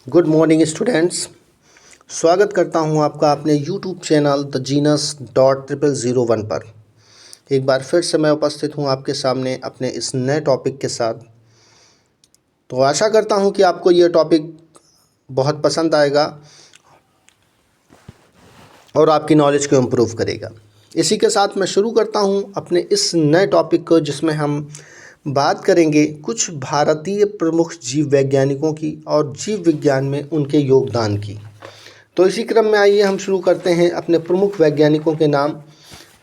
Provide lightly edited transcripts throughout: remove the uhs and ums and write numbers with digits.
Good morning students. स्वागत करता हूं आपका अपने यूट्यूब चैनल द जीनस .0001 पर। एक बार फिर से मैं उपस्थित हूं आपके सामने अपने इस नए टॉपिक के साथ। तो आशा करता हूं कि आपको ये टॉपिक बहुत पसंद आएगा और आपकी नॉलेज को इम्प्रूव करेगा। इसी के साथ मैं शुरू करता हूं अपने इस नए टॉपिक को, जिसमें हम बात करेंगे कुछ भारतीय प्रमुख जीव वैज्ञानिकों की और जीव विज्ञान में उनके योगदान की। तो इसी क्रम में आइए हम शुरू करते हैं अपने प्रमुख वैज्ञानिकों के नाम।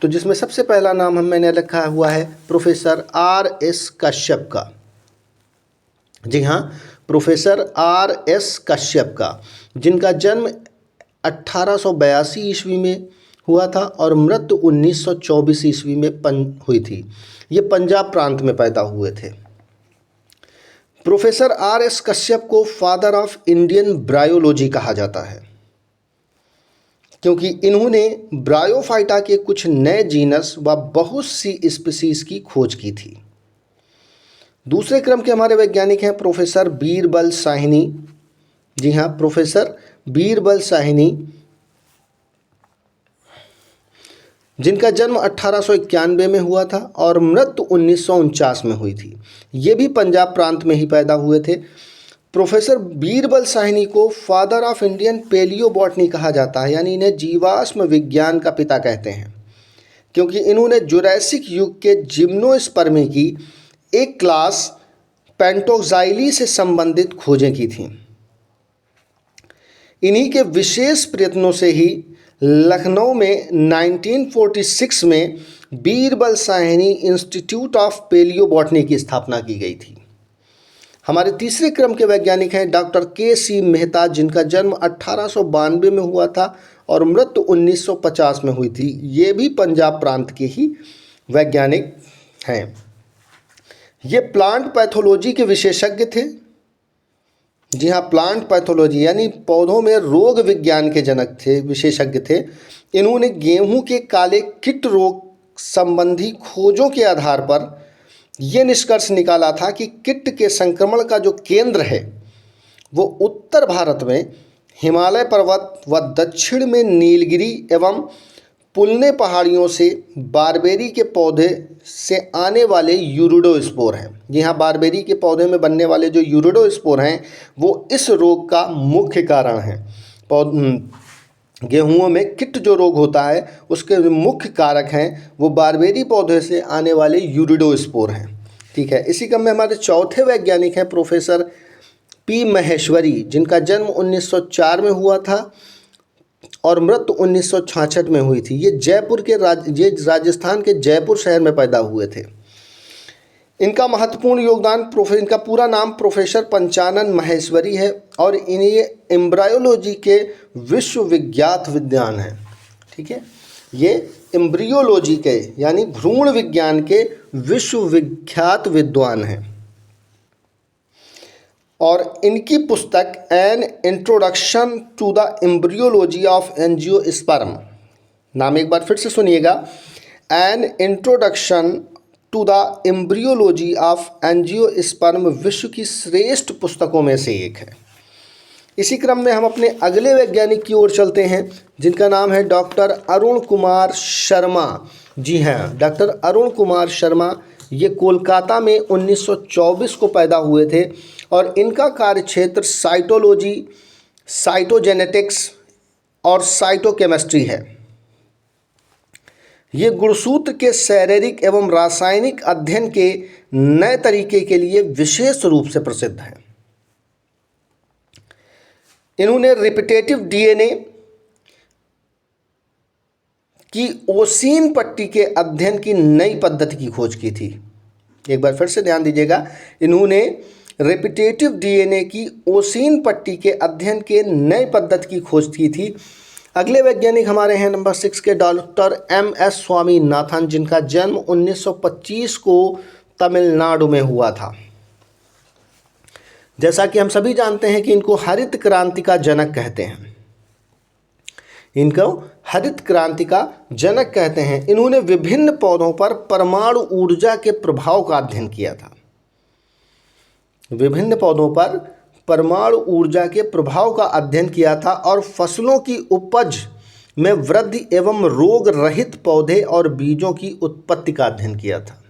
तो जिसमें सबसे पहला नाम मैंने रखा हुआ है प्रोफेसर R.S. कश्यप का। जी हाँ, प्रोफेसर R.S. कश्यप का, जिनका जन्म 1882 ईस्वी में हुआ था और मृत्यु 1924 ईस्वी में हुई थी। ये पंजाब प्रांत में पैदा हुए थे। Professor R.S. कश्यप को फादर ऑफ इंडियन ब्रायोलॉजी कहा जाता है, क्योंकि इन्होंने ब्रायोफाइटा के कुछ नए जीनस व बहुत सी स्पीसीज की खोज की थी। दूसरे क्रम के हमारे वैज्ञानिक हैं प्रोफेसर बीरबल साहनी। जी हाँ, प्रोफेसर बीरबल साहनी, जिनका जन्म 1891 में हुआ था और मृत्यु 1949 में हुई थी। ये भी पंजाब प्रांत में ही पैदा हुए थे। प्रोफेसर बीरबल साहनी को फादर ऑफ इंडियन पेलियोबॉटनी कहा जाता है, यानी इन्हें जीवाश्म विज्ञान का पिता कहते हैं, क्योंकि इन्होंने जुरैसिक युग के जिम्नोस्पर्मी की एक क्लास पेंटोक्साइली से संबंधित खोजें की थीं। इन्हीं के विशेष प्रयत्नों से ही लखनऊ में 1946 में Birbal Sahni institute of palaeobotany की स्थापना की गई थी। हमारे तीसरे क्रम के वैज्ञानिक हैं डॉक्टर K.C. मेहता, जिनका जन्म 1892 में हुआ था और मृत्यु 1950 में हुई थी। ये भी पंजाब प्रांत के ही वैज्ञानिक हैं। ये प्लांट पैथोलॉजी के विशेषज्ञ थे। जी हाँ, प्लांट पैथोलॉजी यानी पौधों में रोग विज्ञान के जनक थे, विशेषज्ञ थे। इन्होंने गेहूं के काले कीट रोग संबंधी खोजों के आधार पर यह निष्कर्ष निकाला था कि कीट के संक्रमण का जो केंद्र है वो उत्तर भारत में हिमालय पर्वत व दक्षिण में नीलगिरी एवं पुलने पहाड़ियों से बारबेरी के पौधे से आने वाले यूरिडोस्पोर हैं। जी हाँ, बारबेरी के पौधे में बनने वाले जो यूरिडोस्पोर हैं वो इस रोग का मुख्य कारण है। गेहूँों में कीट जो रोग होता है उसके मुख्य कारक हैं वो बारबेरी पौधे से आने वाले यूरिडोस्पोर हैं। ठीक है, इसी क्रम में हमारे चौथे वैज्ञानिक हैं प्रोफेसर P. महेश्वरी, जिनका जन्म 1904 में हुआ था और मृत्यु 1966 में हुई थी। ये राजस्थान के जयपुर शहर में पैदा हुए थे। इनका महत्वपूर्ण योगदान इनका पूरा नाम प्रोफेसर पंचानन महेश्वरी है और इन्हें एम्ब्रायोलॉजी के विश्वविख्यात विद्वान हैं। ठीक है, ये एम्ब्रियोलॉजी के यानी भ्रूण विज्ञान के विश्वविख्यात विद्वान हैं। और इनकी पुस्तक an introduction to the embryology of angiosperm, नाम एक बार फिर से सुनिएगा, an introduction to the embryology of angiosperm विश्व की श्रेष्ठ पुस्तकों में से एक है। इसी क्रम में हम अपने अगले वैज्ञानिक की ओर चलते हैं, जिनका नाम है डॉक्टर अरुण कुमार शर्मा। जी हाँ, डॉक्टर अरुण कुमार शर्मा ये कोलकाता में 1924 को पैदा हुए थे और इनका कार्यक्षेत्र साइटोलॉजी, साइटोजेनेटिक्स और साइटोकेमिस्ट्री है। ये गुणसूत्र के शारीरिक एवं रासायनिक अध्ययन के नए तरीके के लिए विशेष रूप से प्रसिद्ध हैं। इन्होंने रिपीटेटिव डीएनए की ओसीन पट्टी के अध्ययन की नई पद्धति की खोज की थी। एक बार फिर से ध्यान दीजिएगा, इन्होंने रिपीटेटिव डीएनए की ओसीन पट्टी के अध्ययन के नई पद्धति की खोज की थी। अगले वैज्ञानिक हमारे हैं नंबर 6 के डॉक्टर M.S. स्वामीनाथन, जिनका जन्म 1925 को तमिलनाडु में हुआ था। जैसा कि हम सभी जानते हैं कि इनको हरित क्रांति का जनक कहते हैं। इनको हरित क्रांति का जनक कहते हैं। इन्होंने विभिन्न पौधों पर परमाणु ऊर्जा के प्रभाव का अध्ययन किया था। विभिन्न पौधों पर परमाणु ऊर्जा के प्रभाव का अध्ययन किया था और फसलों की उपज में वृद्धि एवं रोग रहित पौधे और बीजों की उत्पत्ति का अध्ययन किया था।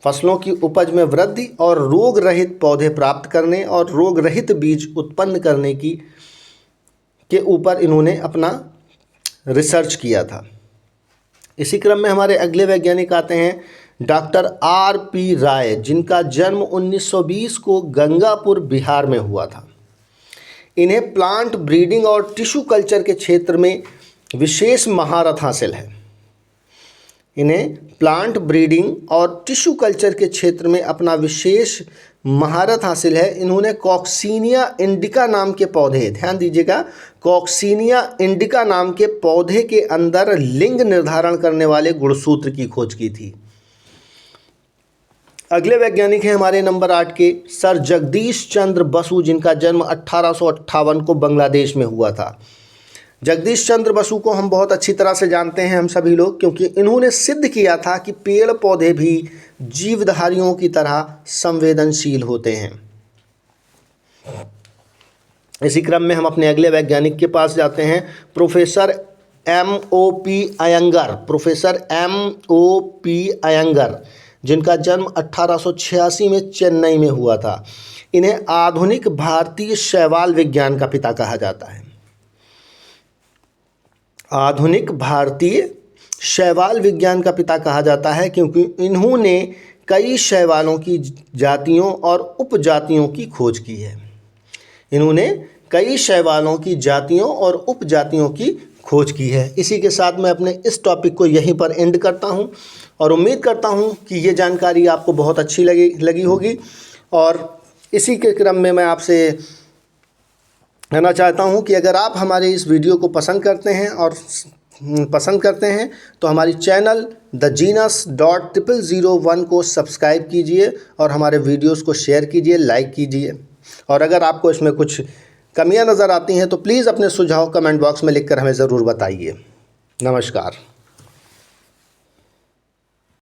फसलों की उपज में वृद्धि और रोग रहित पौधे प्राप्त करने और रोग रहित बीज उत्पन्न करने के ऊपर इन्होंने अपना रिसर्च किया था। इसी क्रम में हमारे अगले वैज्ञानिक आते हैं डॉक्टर R.P. राय, जिनका जन्म 1920 को गंगापुर बिहार में हुआ था। इन्हें प्लांट ब्रीडिंग और टिश्यू कल्चर के क्षेत्र में विशेष महारत हासिल है। इन्हें प्लांट ब्रीडिंग और टिश्यू कल्चर के क्षेत्र में अपना विशेष महारत हासिल है। इन्होंने कॉक्सीनिया इंडिका नाम के पौधे, ध्यान दीजिएगा, कॉक्सीनिया इंडिका नाम के पौधे के अंदर लिंग निर्धारण करने वाले गुणसूत्र की खोज की थी। अगले वैज्ञानिक हैं हमारे नंबर 8 के सर जगदीश चंद्र बसु, जिनका जन्म 1858 को बांग्लादेश में हुआ था। जगदीश चंद्र बसु को हम बहुत अच्छी तरह से जानते हैं हम सभी लोग, क्योंकि इन्होंने सिद्ध किया था कि पेड़ पौधे भी जीवधारियों की तरह संवेदनशील होते हैं। इसी क्रम में हम अपने अगले वैज्ञानिक के पास जाते हैं, professor M.O.P. Iyengar. Professor M.O.P. Iyengar, जिनका जन्म 1886 में चेन्नई में हुआ था। इन्हें आधुनिक भारतीय शैवाल विज्ञान का पिता कहा जाता है। आधुनिक भारतीय शैवाल विज्ञान का पिता कहा जाता है क्योंकि इन्होंने कई शैवालों की जातियों और उपजातियों की खोज की है। इन्होंने कई शैवालों की जातियों और उपजातियों की खोज की है। इसी के साथ मैं अपने इस टॉपिक को यहीं पर एंड करता हूं और उम्मीद करता हूं कि ये जानकारी आपको बहुत अच्छी लगी होगी। और इसी के क्रम में मैं आपसे कहना चाहता हूं कि अगर आप हमारे इस वीडियो को पसंद करते हैं तो हमारी चैनल thegenus.001 को सब्सक्राइब कीजिए और हमारे वीडियोस को शेयर कीजिए, लाइक कीजिए। और अगर आपको इसमें कुछ कमियां नज़र आती हैं तो प्लीज़ अपने सुझाव कमेंट बॉक्स में लिखकर हमें ज़रूर बताइए। नमस्कार।